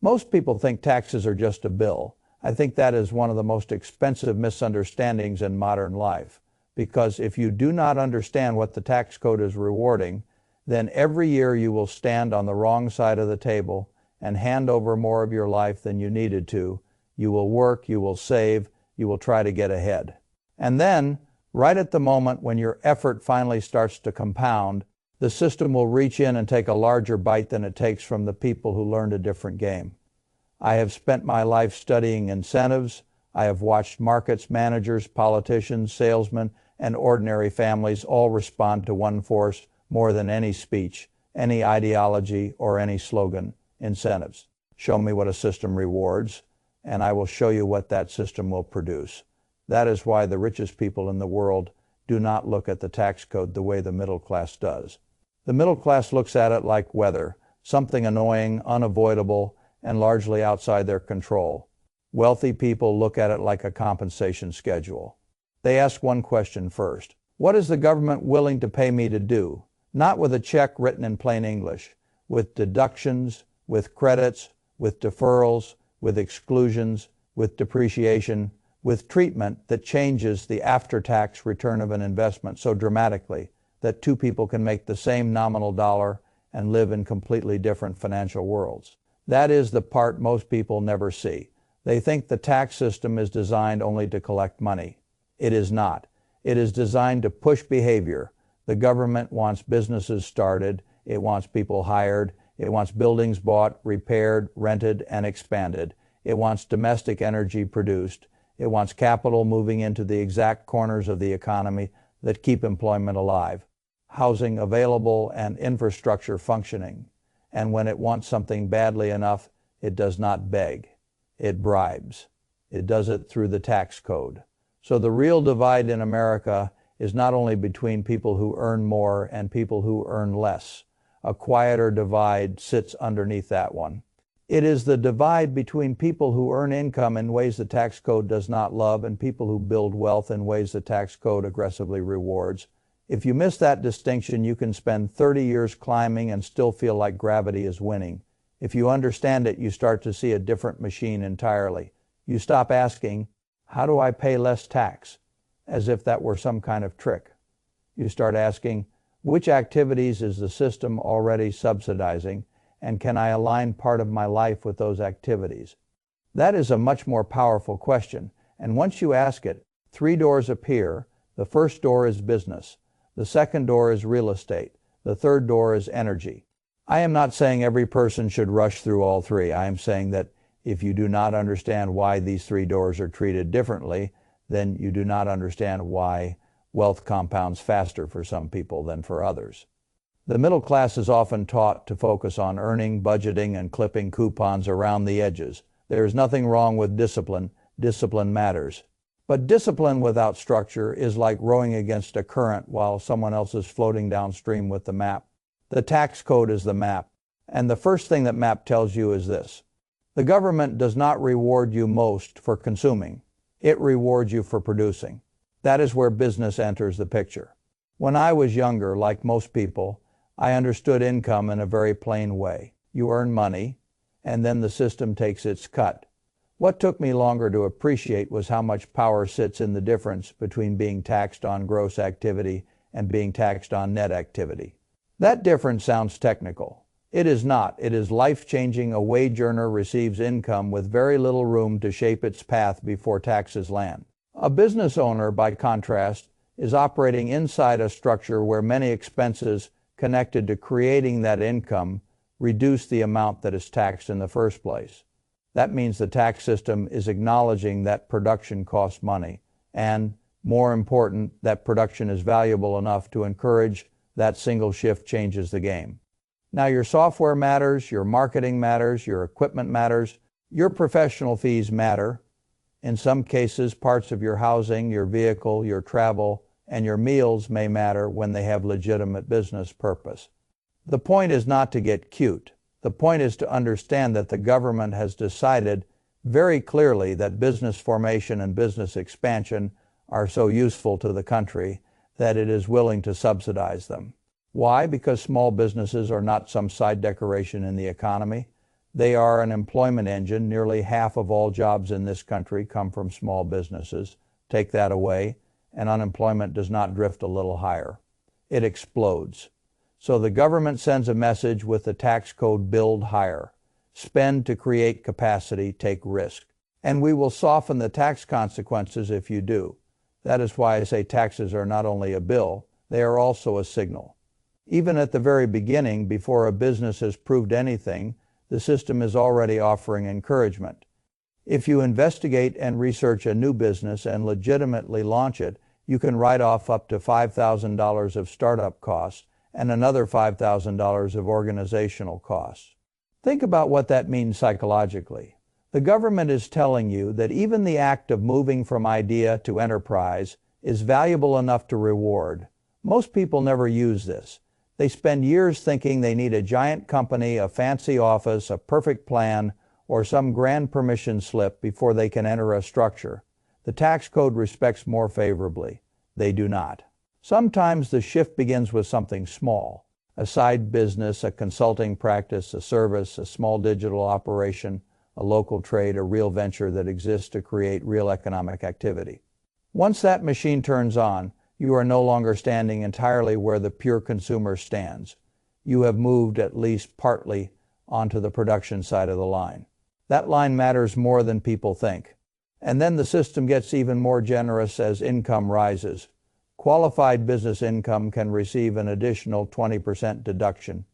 Most people think taxes are just a bill. I think that is one of the most expensive misunderstandings in modern life, because if you do not understand what the tax code is rewarding, then every year you will stand on the wrong side of the table and hand over more of your life than you needed to. You will work, you will save, you will try to get ahead. And then, right at the moment when your effort finally starts to compound, the system will reach in and take a larger bite than it takes from the people who learned a different game. I have spent my life studying incentives. I have watched markets, managers, politicians, salesmen, and ordinary families all respond to one force more than any speech, any ideology, or any slogan: incentives. Show me what a system rewards, and I will show you what that system will produce. That is why the richest people in the world do not look at the tax code the way the middle class does. The middle class looks at it like weather, something annoying, unavoidable, and largely outside their control. Wealthy people look at it like a compensation schedule. They ask one question first: what is the government willing to pay me to do? Not with a check written in plain English, with deductions, with credits, with deferrals, with exclusions, with depreciation, with treatment that changes the after-tax return of an investment so dramatically that two people can make the same nominal dollar and live in completely different financial worlds. That is the part most people never see. They think the tax system is designed only to collect money. It is not. It is designed to push behavior. The government wants businesses started. It wants people hired. It wants buildings bought, repaired, rented, and expanded. It wants domestic energy produced. It wants capital moving into the exact corners of the economy that keep employment alive, housing available, and infrastructure functioning. And when it wants something badly enough, it does not beg. It bribes. It does it through the tax code. So the real divide in America is not only between people who earn more and people who earn less. A quieter divide sits underneath that one. It is the divide between people who earn income in ways the tax code does not love and people who build wealth in ways the tax code aggressively rewards. If you miss that distinction, you can spend 30 years climbing and still feel like gravity is winning. If you understand it, you start to see a different machine entirely. You stop asking, how do I pay less tax? As if that were some kind of trick. You start asking, which activities is the system already subsidizing, and can I align part of my life with those activities? That is a much more powerful question, and once you ask it, 3 doors appear. The first door is business. The second door is real estate. The third door is energy. I am not saying every person should rush through all 3. I am saying that if you do not understand why these 3 doors are treated differently, then you do not understand why wealth compounds faster for some people than for others. The middle class is often taught to focus on earning, budgeting, and clipping coupons around the edges. There is nothing wrong with discipline. Discipline matters. But discipline without structure is like rowing against a current while someone else is floating downstream with the map. The tax code is the map, and the first thing that map tells you is this: the government does not reward you most for consuming. It rewards you for producing. That is where business enters the picture. When I was younger, like most people, I understood income in a very plain way. You earn money, and then the system takes its cut. What took me longer to appreciate was how much power sits in the difference between being taxed on gross activity and being taxed on net activity. That difference sounds technical. It is not. It is life-changing. A wage earner receives income with very little room to shape its path before taxes land. A business owner, by contrast, is operating inside a structure where many expenses connected to creating that income reduce the amount that is taxed in the first place. That means the tax system is acknowledging that production costs money, and, more important, that production is valuable enough to encourage that single shift changes the game. Now, your software matters, your marketing matters, your equipment matters, your professional fees matter. In some cases, parts of your housing, your vehicle, your travel, and your meals may matter when they have legitimate business purpose. The point is not to get cute. The point is to understand that the government has decided very clearly that business formation and business expansion are so useful to the country that it is willing to subsidize them. Why? Because small businesses are not some side decoration in the economy. They are an employment engine. Nearly half of all jobs in this country come from small businesses. Take that away, and unemployment does not drift a little higher. It explodes. So the government sends a message with the tax code: build higher. Spend to create capacity, take risk. And we will soften the tax consequences if you do. That is why I say taxes are not only a bill, they are also a signal. Even at the very beginning, before a business has proved anything, the system is already offering encouragement. If you investigate and research a new business and legitimately launch it, you can write off up to $5,000 of startup costs and another $5,000 of organizational costs. Think about what that means psychologically. The government is telling you that even the act of moving from idea to enterprise is valuable enough to reward. Most people never use this. They spend years thinking they need a giant company, a fancy office, a perfect plan, or some grand permission slip before they can enter a structure. The tax code respects more favorably. They do not. Sometimes the shift begins with something small: a side business, a consulting practice, a service, a small digital operation, a local trade, a real venture that exists to create real economic activity. Once that machine turns on, you are no longer standing entirely where the pure consumer stands. You have moved at least partly onto the production side of the line. That line matters more than people think. And then the system gets even more generous as income rises. Qualified business income can receive an additional 20% deduction.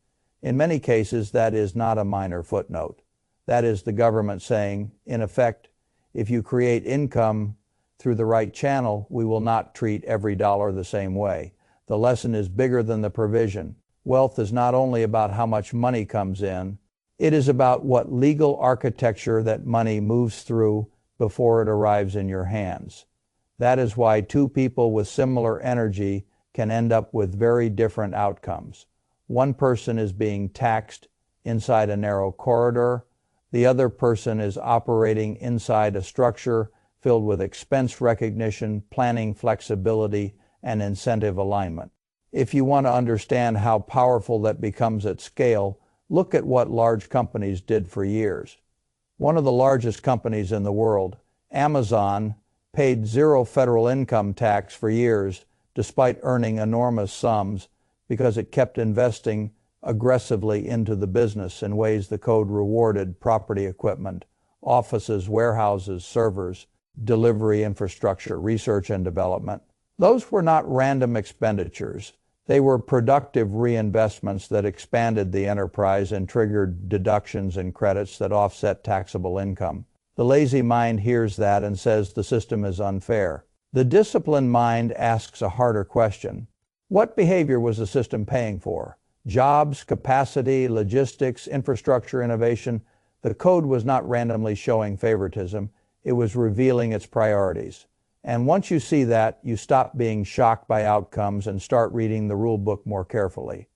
In many cases, that is not a minor footnote. That is the government saying, in effect, if you create income through the right channel, we will not treat every dollar the same way. The lesson is bigger than the provision. Wealth is not only about how much money comes in, it is about what legal architecture that money moves through before it arrives in your hands. That is why two people with similar energy can end up with very different outcomes. One person is being taxed inside a narrow corridor. The other person is operating inside a structure filled with expense recognition, planning flexibility, and incentive alignment. If you want to understand how powerful that becomes at scale, look at what large companies did for years. One of the largest companies in the world, Amazon, paid zero federal income tax for years despite earning enormous sums because it kept investing aggressively into the business in ways the code rewarded: property equipment, offices, warehouses, servers, delivery infrastructure, research and development. Those were not random expenditures. They were productive reinvestments that expanded the enterprise and triggered deductions and credits that offset taxable income. The lazy mind hears that and says the system is unfair. The disciplined mind asks a harder question. What behavior was the system paying for? Jobs, capacity, logistics, infrastructure, innovation? The code was not randomly showing favoritism. It was revealing its priorities. And once you see that, you stop being shocked by outcomes and start reading the rule book more carefully.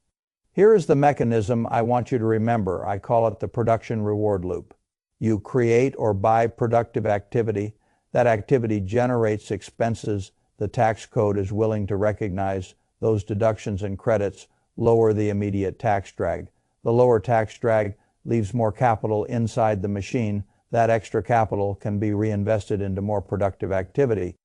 Here is the mechanism I want you to remember. I call it the production reward loop. You create or buy productive activity. That activity generates expenses the tax code is willing to recognize. Those deductions and credits lower the immediate tax drag. The lower tax drag leaves more capital inside the machine. That extra capital can be reinvested into more productive activity.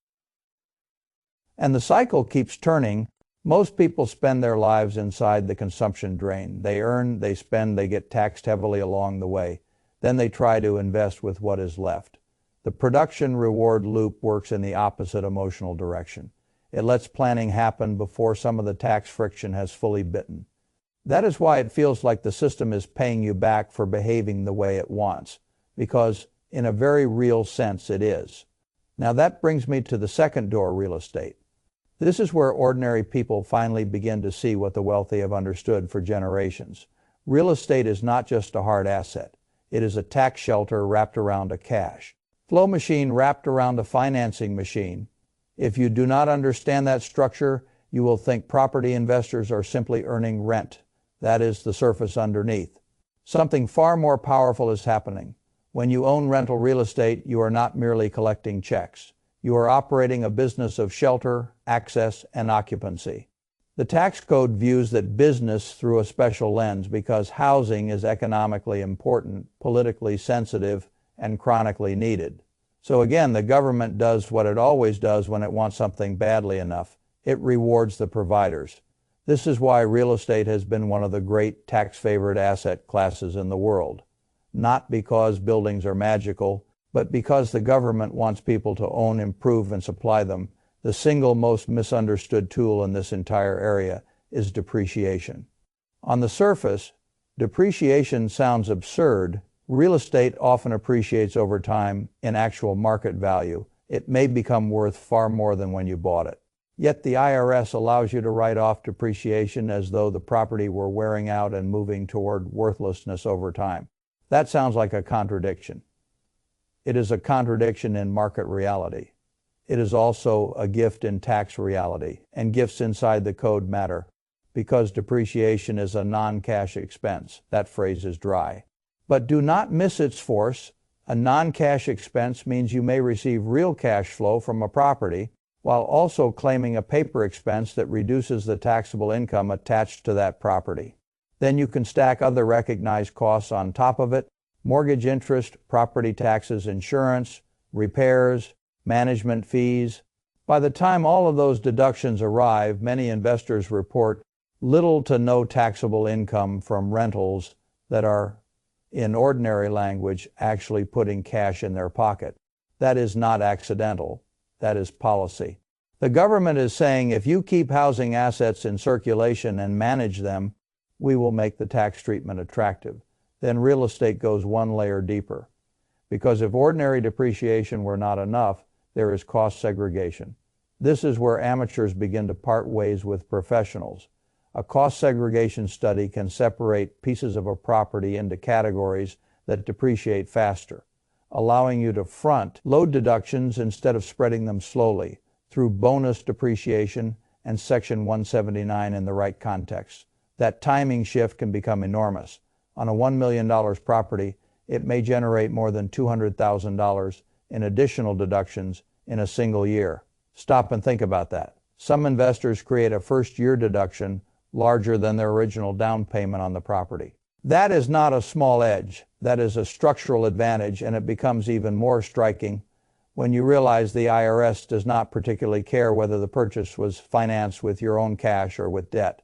And the cycle keeps turning. Most people spend their lives inside the consumption drain. They earn, they spend, they get taxed heavily along the way. Then they try to invest with what is left. The production reward loop works in the opposite emotional direction. It lets planning happen before some of the tax friction has fully bitten. That is why it feels like the system is paying you back for behaving the way it wants, because in a very real sense it is. Now that brings me to the second door: real estate. This is where ordinary people finally begin to see what the wealthy have understood for generations. Real estate is not just a hard asset. It is a tax shelter wrapped around a cash flow machine wrapped around a financing machine. If you do not understand that structure, you will think property investors are simply earning rent. That is the surface underneath. Something far more powerful is happening. When you own rental real estate, you are not merely collecting checks. You are operating a business of shelter, access, and occupancy. The tax code views that business through a special lens because housing is economically important, politically sensitive, and chronically needed. So again, the government does what it always does when it wants something badly enough. It rewards the providers. This is why real estate has been one of the great tax-favored asset classes in the world. Not because buildings are magical, but because the government wants people to own, improve, and supply them. The single most misunderstood tool in this entire area is depreciation. On the surface, depreciation sounds absurd. Real estate often appreciates over time in actual market value. It may become worth far more than when you bought it. Yet the IRS allows you to write off depreciation as though the property were wearing out and moving toward worthlessness over time. That sounds like a contradiction. It is a contradiction in market reality. It is also a gift in tax reality, and gifts inside the code matter, because depreciation is a non-cash expense. That phrase is dry. But do not miss its force. A non-cash expense means you may receive real cash flow from a property while also claiming a paper expense that reduces the taxable income attached to that property. Then you can stack other recognized costs on top of it: mortgage interest, property taxes, insurance, repairs, management fees. By the time all of those deductions arrive, many investors report little to no taxable income from rentals that are, in ordinary language, actually putting cash in their pocket. That is not accidental. That is policy. The government is saying if you keep housing assets in circulation and manage them, we will make the tax treatment attractive. Then real estate goes one layer deeper. Because if ordinary depreciation were not enough, there is cost segregation. This is where amateurs begin to part ways with professionals. A cost segregation study can separate pieces of a property into categories that depreciate faster, allowing you to front load deductions instead of spreading them slowly through bonus depreciation and Section 179 in the right context. That timing shift can become enormous. On a $1 million property, it may generate more than $200,000 in additional deductions in a single year. Stop and think about that. Some investors create a first-year deduction larger than their original down payment on the property. That is not a small edge. That is a structural advantage, and it becomes even more striking when you realize the IRS does not particularly care whether the purchase was financed with your own cash or with debt.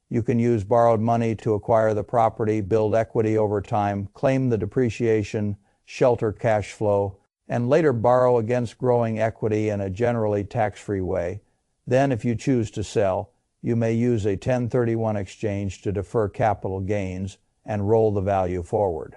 You can use borrowed money to acquire the property, build equity over time, claim the depreciation, shelter cash flow, and later borrow against growing equity in a generally tax-free way. Then, if you choose to sell, you may use a 1031 exchange to defer capital gains and roll the value forward.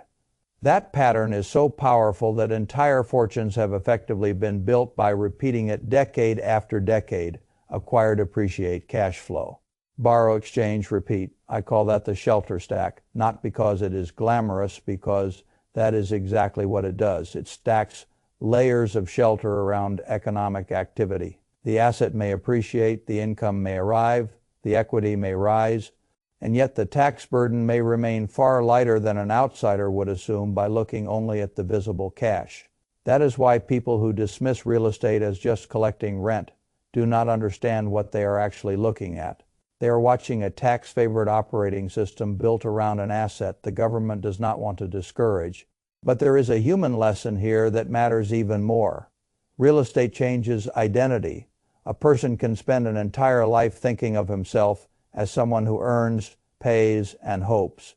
That pattern is so powerful that entire fortunes have effectively been built by repeating it decade after decade. Acquire, depreciate, cash flow. Borrow, exchange, repeat. I call that the shelter stack, not because it is glamorous, because that is exactly what it does. It stacks layers of shelter around economic activity. The asset may appreciate, the income may arrive, the equity may rise, and yet the tax burden may remain far lighter than an outsider would assume by looking only at the visible cash. That is why people who dismiss real estate as just collecting rent do not understand what they are actually looking at. They are watching a tax-favored operating system built around an asset the government does not want to discourage. But there is a human lesson here that matters even more. Real estate changes identity. A person can spend an entire life thinking of himself as someone who earns, pays, and hopes.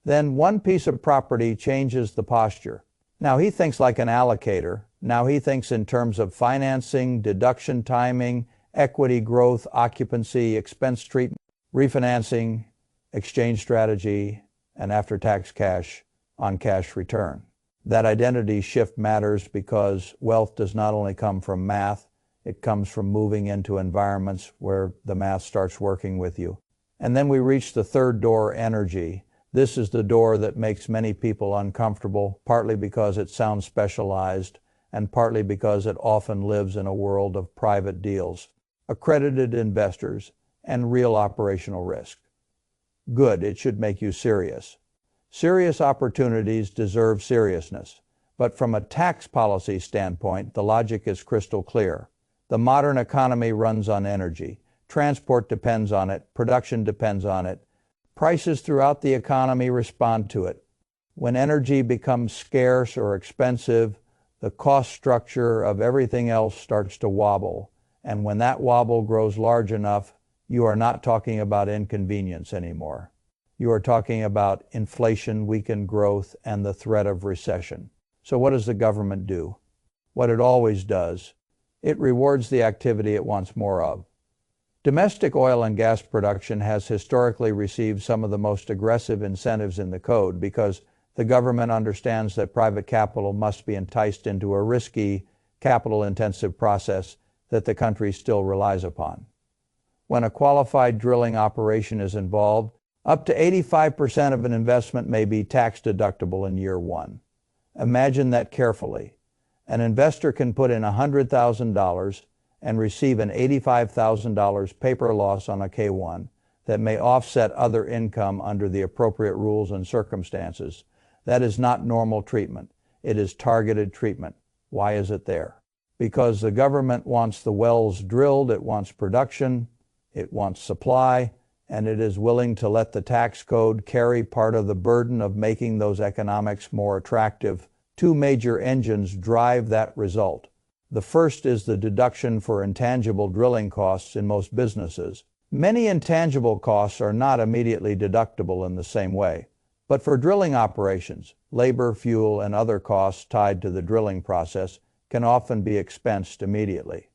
Then one piece of property changes the posture. Now he thinks like an allocator. Now he thinks in terms of financing, deduction timing, equity growth, occupancy, expense treatment, refinancing, exchange strategy, and after-tax cash on cash return. That identity shift matters because wealth does not only come from math, it comes from moving into environments where the math starts working with you. And then we reach the third door, energy. This is the door that makes many people uncomfortable, partly because it sounds specialized, and partly because it often lives in a world of private deals, accredited investors, and real operational risk. Good, it should make you serious. Serious opportunities deserve seriousness, but from a tax policy standpoint, the logic is crystal clear. The modern economy runs on energy. transport depends on it, production depends on it. Prices throughout the economy respond to it. When energy becomes scarce or expensive, the cost structure of everything else starts to wobble. And when that wobble grows large enough, you are not talking about inconvenience anymore. You are talking about inflation, weakened growth, and the threat of recession. So what does the government do? What it always does. It rewards the activity it wants more of. Domestic oil and gas production has historically received some of the most aggressive incentives in the code because the government understands that private capital must be enticed into a risky, capital-intensive process that the country still relies upon. When a qualified drilling operation is involved, up to 85% of an investment may be tax deductible in year one. Imagine that carefully. An investor can put in $100,000 and receive an $85,000 paper loss on a K-1 that may offset other income under the appropriate rules and circumstances. That is not normal treatment. It is targeted treatment. Why is it there? Because the government wants the wells drilled, it wants production, it wants supply, and it is willing to let the tax code carry part of the burden of making those economics more attractive. Two major engines drive that result. The first is the deduction for intangible drilling costs in most businesses. Many intangible costs are not immediately deductible in the same way. But for drilling operations, labor, fuel, and other costs tied to the drilling process can often be expensed immediately.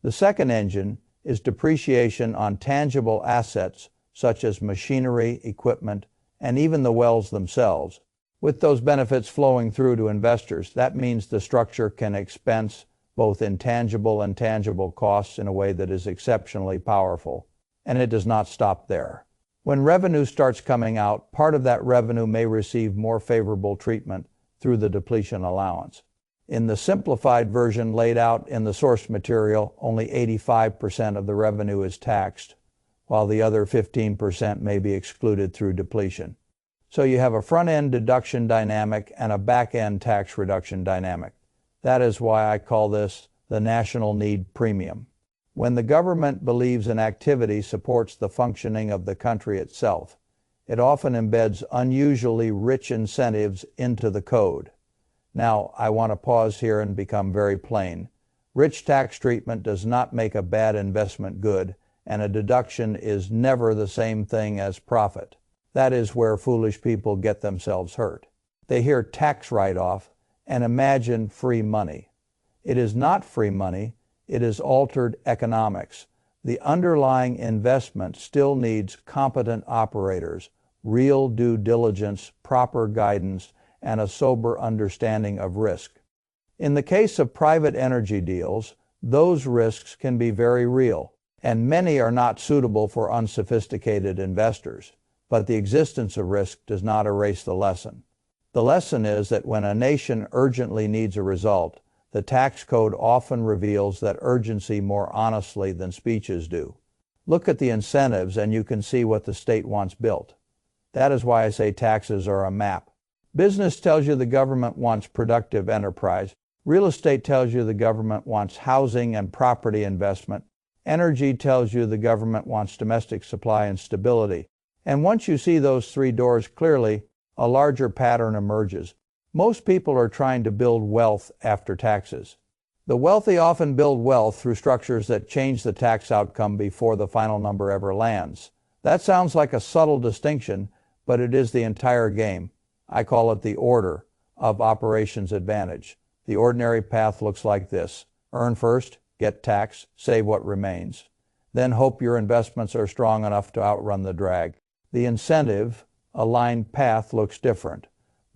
The second engine is depreciation on tangible assets such as machinery, equipment, and even the wells themselves. With those benefits flowing through to investors, that means the structure can expense both intangible and tangible costs in a way that is exceptionally powerful. And it does not stop there. When revenue starts coming out, part of that revenue may receive more favorable treatment through the depletion allowance. In the simplified version laid out in the source material, only 85% of the revenue is taxed, while the other 15% may be excluded through depletion. So you have a front-end deduction dynamic and a back-end tax reduction dynamic. That is why I call this the national need premium. When the government believes an activity supports the functioning of the country itself, it often embeds unusually rich incentives into the code. Now, I want to pause here and become very plain. Rich tax treatment does not make a bad investment good, and a deduction is never the same thing as profit. That is where foolish people get themselves hurt. They hear tax write-off and imagine free money. It is not free money. It is altered economics. The underlying investment still needs competent operators, real due diligence, proper guidance, and a sober understanding of risk. In the case of private energy deals, those risks can be very real, and many are not suitable for unsophisticated investors. But the existence of risk does not erase the lesson. The lesson is that when a nation urgently needs a result, the tax code often reveals that urgency more honestly than speeches do. Look at the incentives and you can see what the state wants built. That is why I say taxes are a map. Business tells you the government wants productive enterprise. Real estate tells you the government wants housing and property investment. Energy tells you the government wants domestic supply and stability. And once you see those three doors clearly, a larger pattern emerges. Most people are trying to build wealth after taxes. The wealthy often build wealth through structures that change the tax outcome before the final number ever lands. That sounds like a subtle distinction, but it is the entire game. I call it the order of operations advantage. The ordinary path looks like this. Earn first, get tax, save what remains. Then hope your investments are strong enough to outrun the drag. The incentive, aligned path looks different.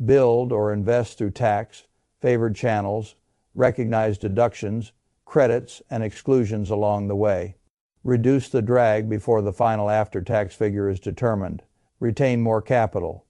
Build or invest through tax, favored channels, recognize deductions, credits, and exclusions along the way. Reduce the drag before the final after-tax figure is determined. Retain more capital.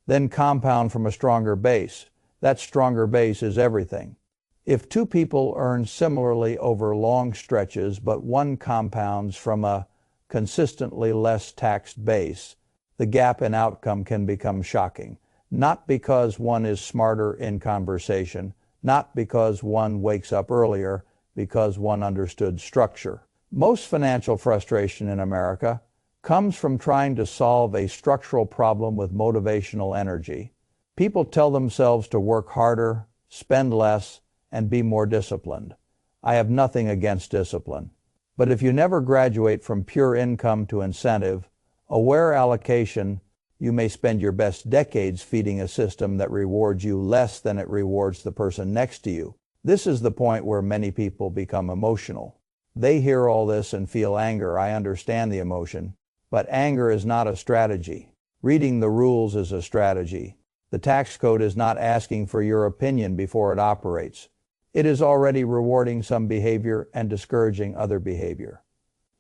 Then compound from a stronger base. That stronger base is everything. If two people earn similarly over long stretches, but one compounds from a consistently less taxed base, the gap in outcome can become shocking. Not because one is smarter in conversation, not because one wakes up earlier, because one understood structure. Most financial frustration in America comes from trying to solve a structural problem with motivational energy. People tell themselves to work harder, spend less, and be more disciplined. I have nothing against discipline. But if you never graduate from pure income to incentive, aware allocation, you may spend your best decades feeding a system that rewards you less than it rewards the person next to you. This is the point where many people become emotional. They hear all this and feel anger. I understand the emotion. But anger is not a strategy. Reading the rules is a strategy. The tax code is not asking for your opinion before it operates. It is already rewarding some behavior and discouraging other behavior.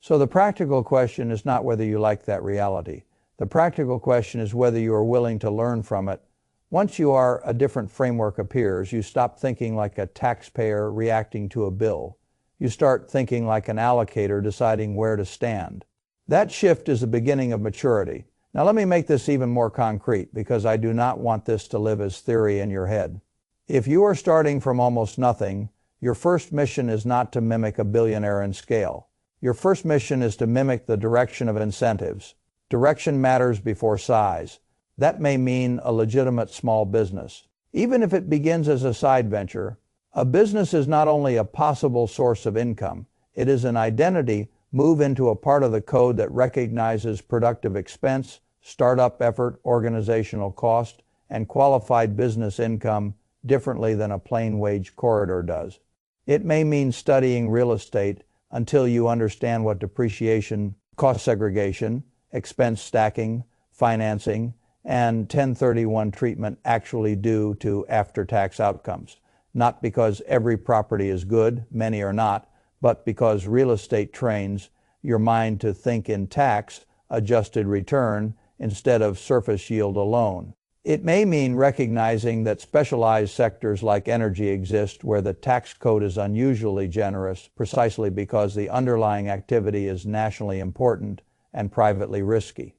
So the practical question is not whether you like that reality. The practical question is whether you are willing to learn from it. Once a different framework appears, you stop thinking like a taxpayer reacting to a bill. You start thinking like an allocator deciding where to stand. That shift is the beginning of maturity. Now let me make this even more concrete because I do not want this to live as theory in your head. If you are starting from almost nothing, your first mission is not to mimic a billionaire in scale. Your first mission is to mimic the direction of incentives. Direction matters before size. That may mean a legitimate small business. Even if it begins as a side venture, a business is not only a possible source of income, it is an identity. Move into a part of the code that recognizes productive expense, startup effort, organizational cost, and qualified business income differently than a plain wage corridor does. It may mean studying real estate until you understand what depreciation, cost segregation, expense stacking, financing, and 1031 treatment actually do to after-tax outcomes. Not because every property is good, many are not, but because real estate trains your mind to think in tax-adjusted return instead of surface yield alone. It may mean recognizing that specialized sectors like energy exist where the tax code is unusually generous precisely because the underlying activity is nationally important and privately risky.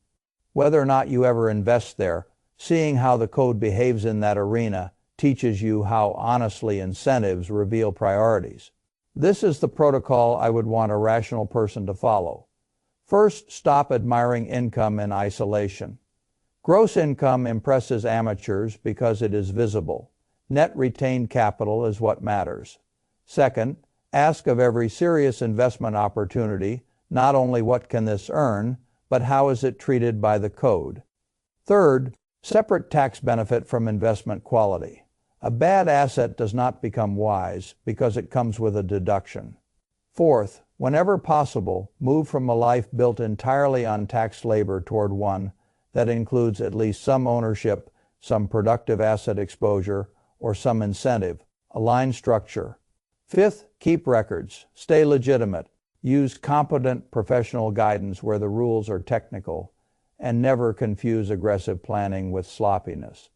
Whether or not you ever invest there, seeing how the code behaves in that arena teaches you how honestly incentives reveal priorities. This is the protocol I would want a rational person to follow. First, stop admiring income in isolation. Gross income impresses amateurs because it is visible. Net retained capital is what matters. Second, ask of every serious investment opportunity not only what can this earn, but how is it treated by the code. Third, separate tax benefit from investment quality. A bad asset does not become wise because it comes with a deduction. Fourth, whenever possible, move from a life built entirely on taxed labor toward one that includes at least some ownership, some productive asset exposure, or some incentive. Align structure. Fifth, keep records. Stay legitimate. Use competent professional guidance where the rules are technical, and never confuse aggressive planning with sloppiness.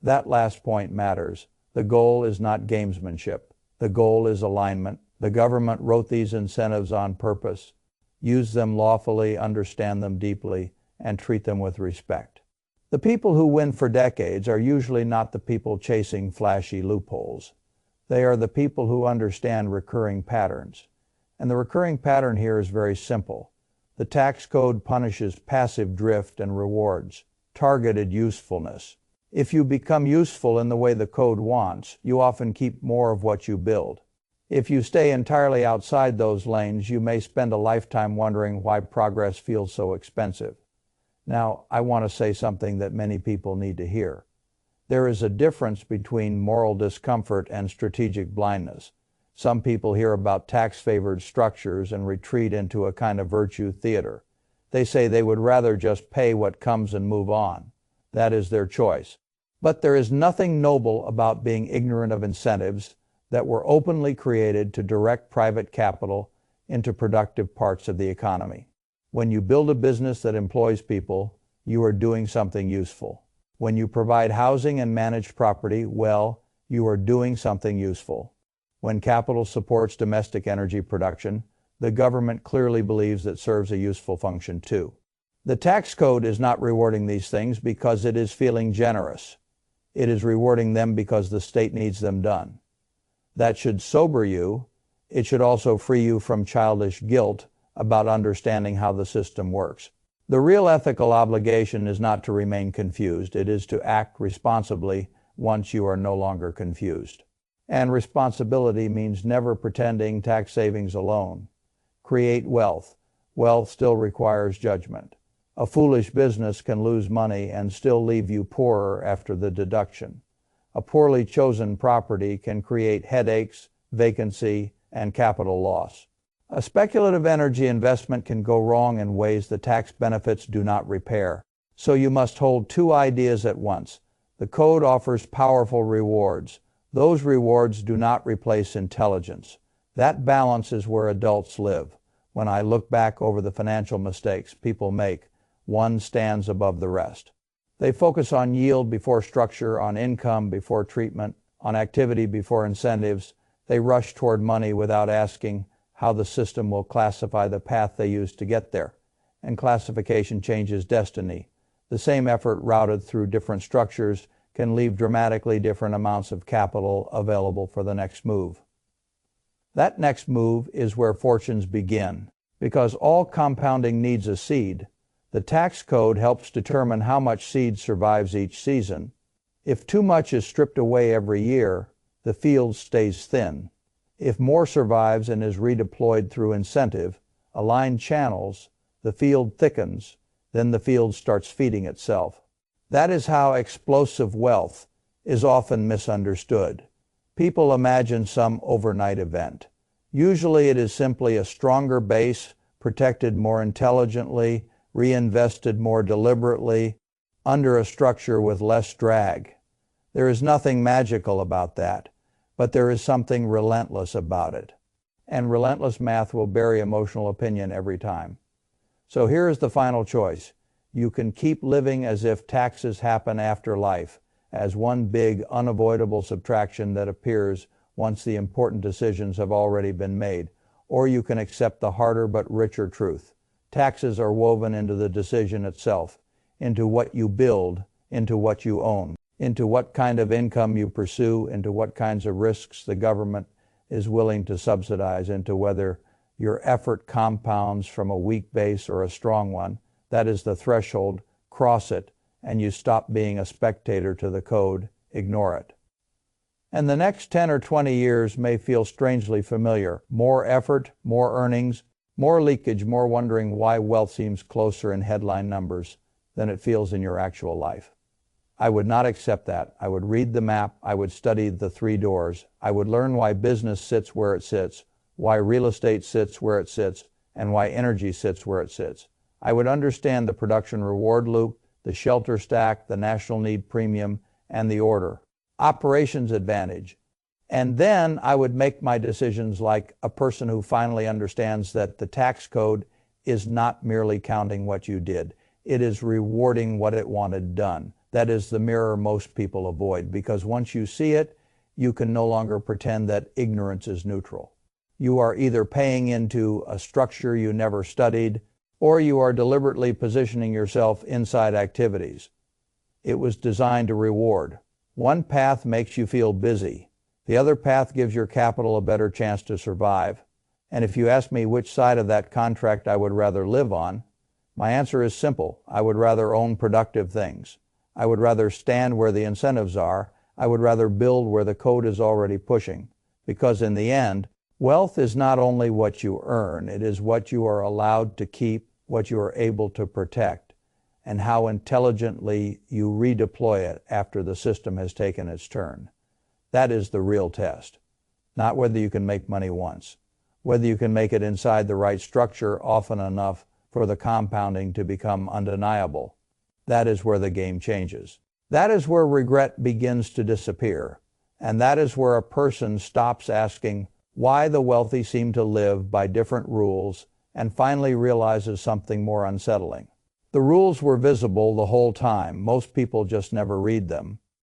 That last point matters. The goal is not gamesmanship. The goal is alignment. The government wrote these incentives on purpose. Use them lawfully, understand them deeply, and treat them with respect. The people who win for decades are usually not the people chasing flashy loopholes. They are the people who understand recurring patterns. And the recurring pattern here is very simple. The tax code punishes passive drift and rewards targeted usefulness. If you become useful in the way the code wants, you often keep more of what you build. If you stay entirely outside those lanes, you may spend a lifetime wondering why progress feels so expensive. Now, I want to say something that many people need to hear. There is a difference between moral discomfort and strategic blindness. Some people hear about tax-favored structures and retreat into a kind of virtue theater. They say they would rather just pay what comes and move on. That is their choice. But there is nothing noble about being ignorant of incentives that were openly created to direct private capital into productive parts of the economy. When you build a business that employs people, you are doing something useful. When you provide housing and manage property, well, you are doing something useful. When capital supports domestic energy production, the government clearly believes it serves a useful function too. The tax code is not rewarding these things because it is feeling generous. It is rewarding them because the state needs them done. That should sober you. It should also free you from childish guilt about understanding how the system works. The real ethical obligation is not to remain confused. It is to act responsibly once you are no longer confused. And responsibility means never pretending tax savings alone. Create wealth. Wealth still requires judgment. A foolish business can lose money and still leave you poorer after the deduction. A poorly chosen property can create headaches, vacancy, and capital loss. A speculative energy investment can go wrong in ways the tax benefits do not repair. So you must hold two ideas at once. The code offers powerful rewards. Those rewards do not replace intelligence. That balance is where adults live. When I look back over the financial mistakes people make, one stands above the rest. They focus on yield before structure, on income before treatment, on activity before incentives. They rush toward money without asking how the system will classify the path they use to get there. And classification changes destiny. The same effort routed through different structures can leave dramatically different amounts of capital available for the next move. That next move is where fortunes begin. Because all compounding needs a seed, the tax code helps determine how much seed survives each season. If too much is stripped away every year, the field stays thin. If more survives and is redeployed through incentive, aligned channels, the field thickens, then the field starts feeding itself. That is how explosive wealth is often misunderstood. People imagine some overnight event. Usually it is simply a stronger base, protected more intelligently, reinvested more deliberately, under a structure with less drag. There is nothing magical about that, but there is something relentless about it. And relentless math will bury emotional opinion every time. So here is the final choice. You can keep living as if taxes happen after life, as one big unavoidable subtraction that appears once the important decisions have already been made, or you can accept the harder but richer truth. Taxes are woven into the decision itself, into what you build, into what you own, into what kind of income you pursue, into what kinds of risks the government is willing to subsidize, into whether your effort compounds from a weak base or a strong one. That is the threshold. Cross it, and you stop being a spectator to the code. Ignore it. And the next 10 or 20 years may feel strangely familiar. More effort, more earnings, more leakage, more wondering why wealth seems closer in headline numbers than it feels in your actual life. I would not accept that. I would read the map. I would study the three doors. I would learn why business sits where it sits, why real estate sits where it sits, and why energy sits where it sits. I would understand the production reward loop, the shelter stack, the national need premium, and the order. Operations advantage. And then I would make my decisions like a person who finally understands that the tax code is not merely counting what you did. It is rewarding what it wanted done. That is the mirror most people avoid, because once you see it, you can no longer pretend that ignorance is neutral. You are either paying into a structure you never studied, or you are deliberately positioning yourself inside activities. It was designed to reward. One path makes you feel busy. The other path gives your capital a better chance to survive. And if you ask me which side of that contract I would rather live on, my answer is simple. I would rather own productive things. I would rather stand where the incentives are. I would rather build where the code is already pushing. Because in the end, wealth is not only what you earn, it is what you are allowed to keep, what you are able to protect, and how intelligently you redeploy it after the system has taken its turn. That is the real test. Not whether you can make money once, whether you can make it inside the right structure often enough for the compounding to become undeniable. That is where the game changes. That is where regret begins to disappear. And that is where a person stops asking why the wealthy seem to live by different rules and finally realizes something more unsettling. The rules were visible the whole time. Most people just never read them.